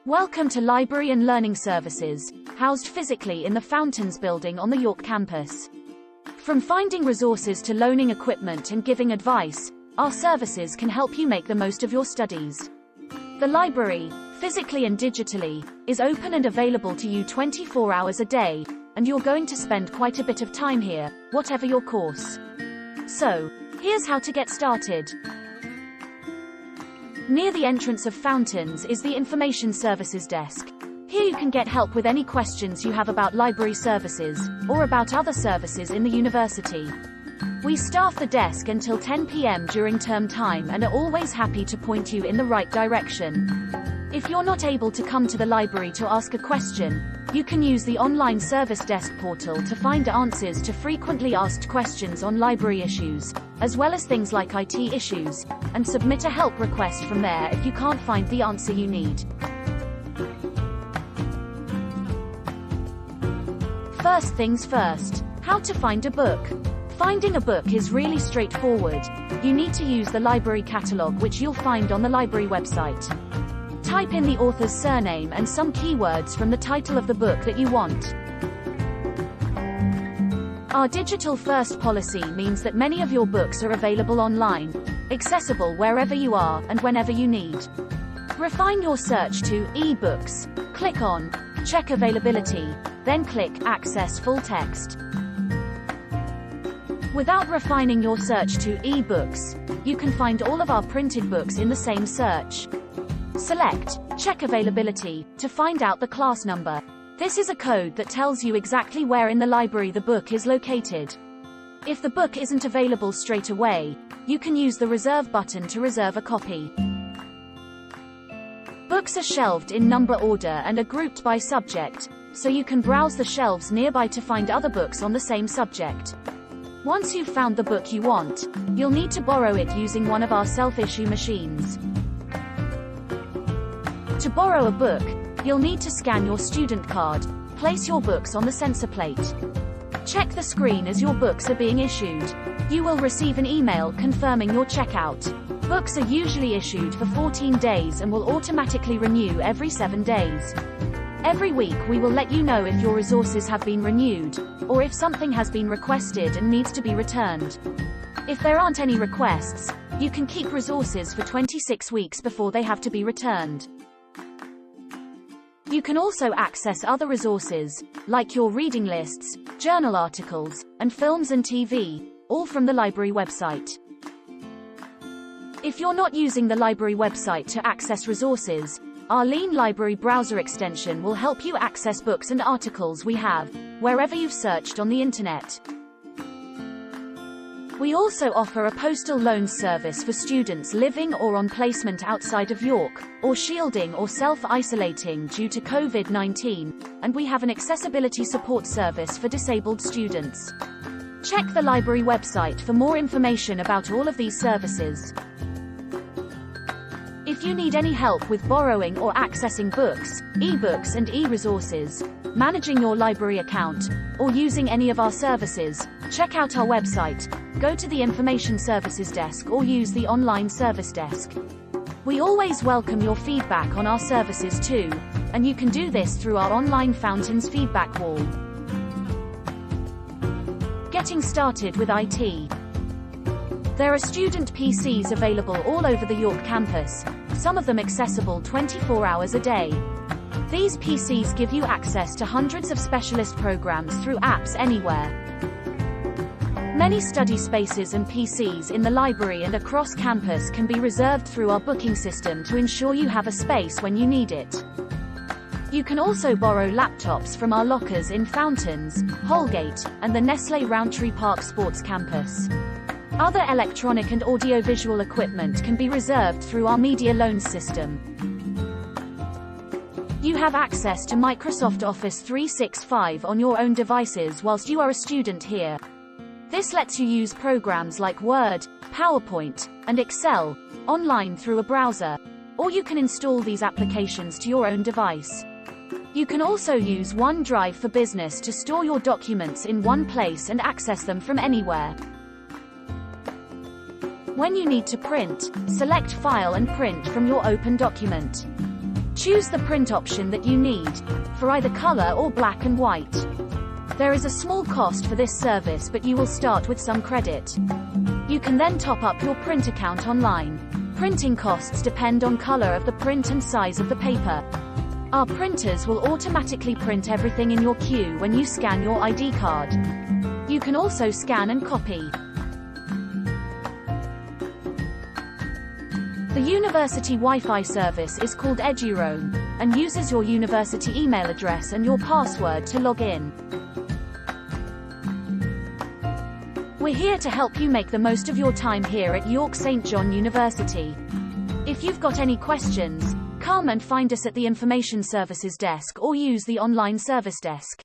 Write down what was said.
Welcome to Library and Learning Services, housed physically in the Fountains building on the York campus. From finding resources to loaning equipment and giving advice, our services can help you make the most of your studies. The library, physically and digitally, is open and available to you 24 hours a day, and you're going to spend quite a bit of time here, whatever your course. So, here's how to get started. Near the entrance of Fountains is the Information Services desk. Here you can get help with any questions you have about library services, or about other services in the university. We staff the desk until 10 p.m. during term time and are always happy to point you in the right direction. If you're not able to come to the library to ask a question, you can use the online service desk portal to find answers to frequently asked questions on library issues, as well as things like IT issues, and submit a help request from there if you can't find the answer you need. First things first, how to find a book. Finding a book is really straightforward. You need to use the library catalogue, which you'll find on the library website. Type in the author's surname and some keywords from the title of the book that you want. Our digital-first policy means that many of your books are available online, accessible wherever you are and whenever you need. Refine your search to e-books. Click on Check Availability, then click Access Full Text. Without refining your search to e-books, you can find all of our printed books in the same search. Select Check Availability to find out the class number. This is a code that tells you exactly where in the library the book is located. If the book isn't available straight away, you can use the Reserve button to reserve a copy. Books are shelved in number order and are grouped by subject, so you can browse the shelves nearby to find other books on the same subject. Once you've found the book you want, you'll need to borrow it using one of our self-issue machines. To borrow a book, you'll need to scan your student card, place your books on the sensor plate. Check the screen as your books are being issued. You will receive an email confirming your checkout. Books are usually issued for 14 days and will automatically renew every 7 days. Every week we will let you know if your resources have been renewed, or if something has been requested and needs to be returned. If there aren't any requests, you can keep resources for 26 weeks before they have to be returned. You can also access other resources, like your reading lists, journal articles, and films and TV, all from the library website. If you're not using the library website to access resources, our Lean Library browser extension will help you access books and articles we have, wherever you've searched on the internet. We also offer a postal loans service for students living or on placement outside of York, or shielding or self-isolating due to COVID-19, and we have an accessibility support service for disabled students. Check the library website for more information about all of these services. If you need any help with borrowing or accessing books, e-books and e-resources, managing your library account, or using any of our services, check out our website, go to the Information Services desk or use the online service desk. We always welcome your feedback on our services too, and you can do this through our online Fountains feedback wall. Getting started with IT. There are student PCs available all over the York campus, some of them accessible 24 hours a day. These PCs give you access to hundreds of specialist programs through apps anywhere. Many study spaces and PCs in the library and across campus can be reserved through our booking system to ensure you have a space when you need it. You can also borrow laptops from our lockers in Fountains, Holgate, and the Nestlé Rowntree Park Sports Campus. Other electronic and audiovisual equipment can be reserved through our media loans system. You have access to Microsoft Office 365 on your own devices whilst you are a student here. This lets you use programs like Word, PowerPoint, and Excel online through a browser, or you can install these applications to your own device. You can also use OneDrive for Business to store your documents in one place and access them from anywhere. When you need to print, select File and Print from your open document. Choose the print option that you need, for either color or black and white. There is a small cost for this service, but you will start with some credit. You can then top up your print account online. Printing costs depend on color of the print and size of the paper. Our printers will automatically print everything in your queue when you scan your ID card. You can also scan and copy. The university Wi-Fi service is called EduRoam, and uses your university email address and your password to log in. We're here to help you make the most of your time here at York St. John University. If you've got any questions, come and find us at the Information Services desk or use the online service desk.